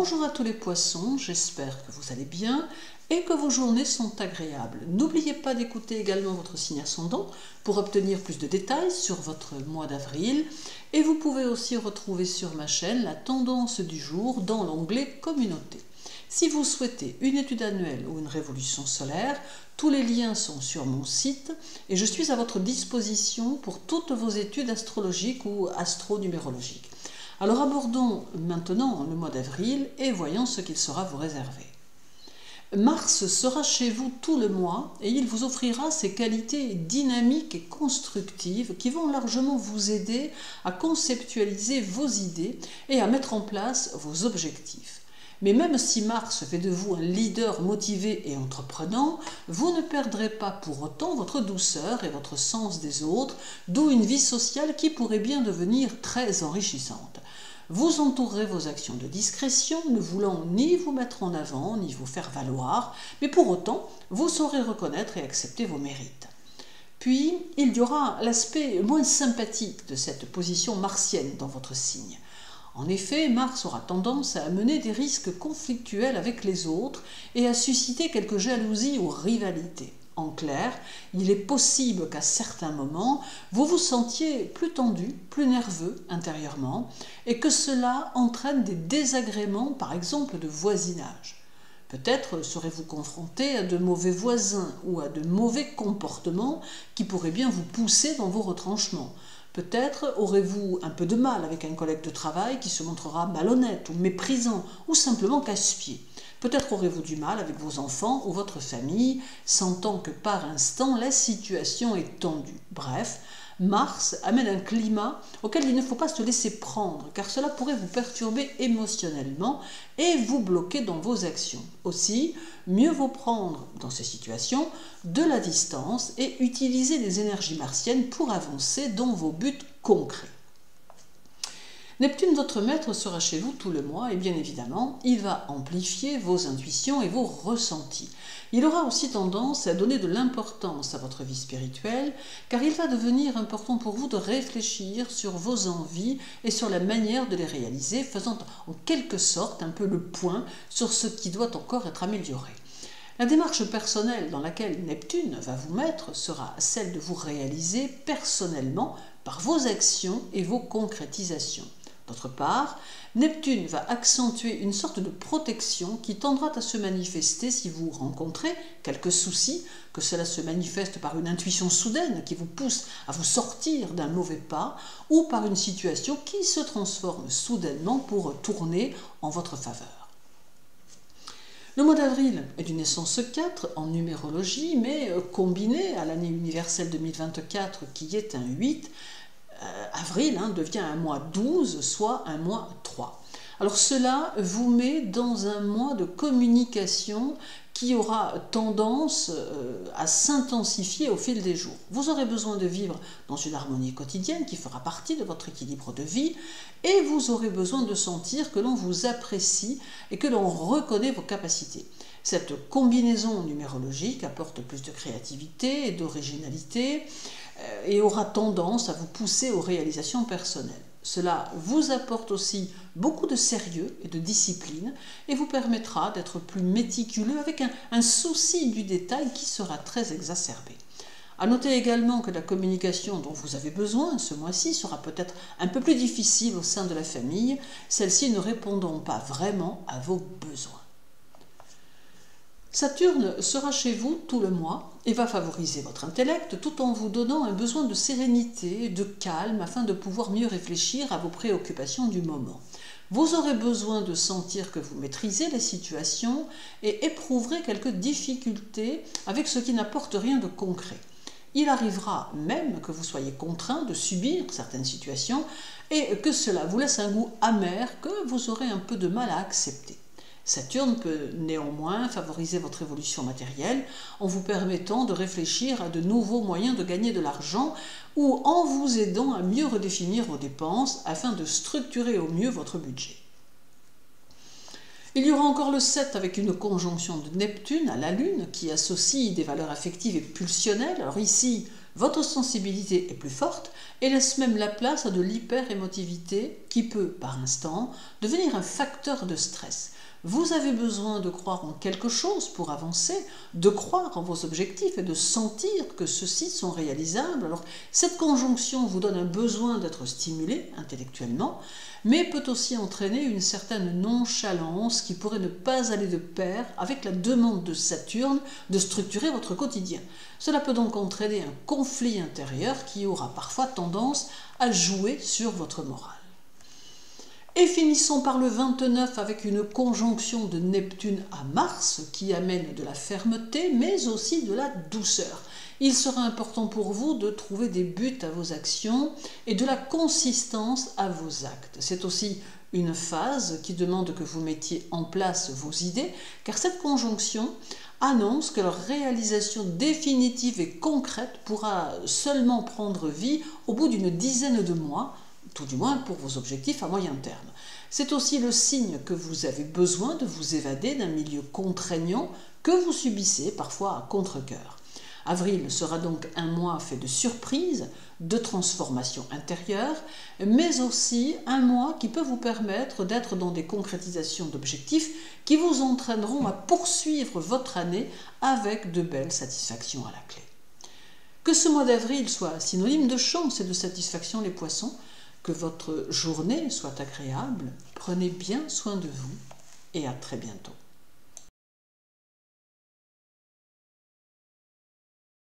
Bonjour à tous les poissons, j'espère que vous allez bien et que vos journées sont agréables. N'oubliez pas d'écouter également votre signe ascendant pour obtenir plus de détails sur votre mois d'avril. Et vous pouvez aussi retrouver sur ma chaîne la tendance du jour dans l'onglet Communauté. Si vous souhaitez une étude annuelle ou une révolution solaire, tous les liens sont sur mon site et je suis à votre disposition pour toutes vos études astrologiques ou astronumérologiques. Alors abordons maintenant le mois d'avril et voyons ce qu'il sera vous réserver. Mars sera chez vous tout le mois et il vous offrira ses qualités dynamiques et constructives qui vont largement vous aider à conceptualiser vos idées et à mettre en place vos objectifs. Mais même si Mars fait de vous un leader motivé et entreprenant, vous ne perdrez pas pour autant votre douceur et votre sens des autres, d'où une vie sociale qui pourrait bien devenir très enrichissante. Vous entourerez vos actions de discrétion, ne voulant ni vous mettre en avant, ni vous faire valoir, mais pour autant, vous saurez reconnaître et accepter vos mérites. Puis, il y aura l'aspect moins sympathique de cette position martienne dans votre signe. En effet, Mars aura tendance à amener des risques conflictuels avec les autres et à susciter quelques jalousies ou rivalités. En clair, il est possible qu'à certains moments, vous vous sentiez plus tendu, plus nerveux intérieurement et que cela entraîne des désagréments, par exemple de voisinage. Peut-être serez-vous confronté à de mauvais voisins ou à de mauvais comportements qui pourraient bien vous pousser dans vos retranchements. Peut-être aurez-vous un peu de mal avec un collègue de travail qui se montrera malhonnête ou méprisant ou simplement casse-pied. Peut-être aurez-vous du mal avec vos enfants ou votre famille, sentant que par instant la situation est tendue. Bref, Mars amène un climat auquel il ne faut pas se laisser prendre, car cela pourrait vous perturber émotionnellement et vous bloquer dans vos actions. Aussi, mieux vaut prendre dans ces situations de la distance et utiliser les énergies martiennes pour avancer dans vos buts concrets. Neptune, votre maître, sera chez vous tout le mois et bien évidemment, il va amplifier vos intuitions et vos ressentis. Il aura aussi tendance à donner de l'importance à votre vie spirituelle car il va devenir important pour vous de réfléchir sur vos envies et sur la manière de les réaliser, faisant en quelque sorte un peu le point sur ce qui doit encore être amélioré. La démarche personnelle dans laquelle Neptune va vous mettre sera celle de vous réaliser personnellement par vos actions et vos concrétisations. D'autre part, Neptune va accentuer une sorte de protection qui tendra à se manifester si vous rencontrez quelques soucis, que cela se manifeste par une intuition soudaine qui vous pousse à vous sortir d'un mauvais pas ou par une situation qui se transforme soudainement pour tourner en votre faveur. Le mois d'avril est d'une naissance 4 en numérologie, mais combiné à l'année universelle 2024 qui est un 8, avril devient un mois 12, soit un mois 3. Alors cela vous met dans un mois de communication qui aura tendance à s'intensifier au fil des jours. Vous aurez besoin de vivre dans une harmonie quotidienne qui fera partie de votre équilibre de vie et vous aurez besoin de sentir que l'on vous apprécie et que l'on reconnaît vos capacités. Cette combinaison numérologique apporte plus de créativité et d'originalité et aura tendance à vous pousser aux réalisations personnelles. Cela vous apporte aussi beaucoup de sérieux et de discipline et vous permettra d'être plus méticuleux avec un souci du détail qui sera très exacerbé. À noter également que la communication dont vous avez besoin ce mois-ci sera peut-être un peu plus difficile au sein de la famille, celle-ci ne répondant pas vraiment à vos besoins. Saturne sera chez vous tout le mois et va favoriser votre intellect tout en vous donnant un besoin de sérénité, de calme afin de pouvoir mieux réfléchir à vos préoccupations du moment. Vous aurez besoin de sentir que vous maîtrisez les situations et éprouverez quelques difficultés avec ce qui n'apporte rien de concret. Il arrivera même que vous soyez contraint de subir certaines situations et que cela vous laisse un goût amer que vous aurez un peu de mal à accepter. Saturne peut néanmoins favoriser votre évolution matérielle en vous permettant de réfléchir à de nouveaux moyens de gagner de l'argent ou en vous aidant à mieux redéfinir vos dépenses afin de structurer au mieux votre budget. Il y aura encore le 7 avec une conjonction de Neptune à la Lune qui associe des valeurs affectives et pulsionnelles. Alors ici, votre sensibilité est plus forte et laisse même la place à de l'hyper-émotivité qui peut, par instant, devenir un facteur de stress. Vous avez besoin de croire en quelque chose pour avancer, de croire en vos objectifs et de sentir que ceux-ci sont réalisables. Alors, cette conjonction vous donne un besoin d'être stimulé intellectuellement, mais peut aussi entraîner une certaine nonchalance qui pourrait ne pas aller de pair avec la demande de Saturne de structurer votre quotidien. Cela peut donc entraîner un conflit intérieur qui aura parfois tendance à jouer sur votre morale. Et finissons par le 29 avec une conjonction de Neptune à Mars qui amène de la fermeté mais aussi de la douceur. Il sera important pour vous de trouver des buts à vos actions et de la consistance à vos actes. C'est aussi une phase qui demande que vous mettiez en place vos idées car cette conjonction annonce que leur réalisation définitive et concrète pourra seulement prendre vie au bout d'une dizaine de mois, tout du moins pour vos objectifs à moyen terme. C'est aussi le signe que vous avez besoin de vous évader d'un milieu contraignant que vous subissez parfois à contre-cœur. Avril sera donc un mois fait de surprises, de transformations intérieures, mais aussi un mois qui peut vous permettre d'être dans des concrétisations d'objectifs qui vous entraîneront à poursuivre votre année avec de belles satisfactions à la clé. Que ce mois d'avril soit synonyme de chance et de satisfaction les poissons, que votre journée soit agréable, prenez bien soin de vous et à très bientôt.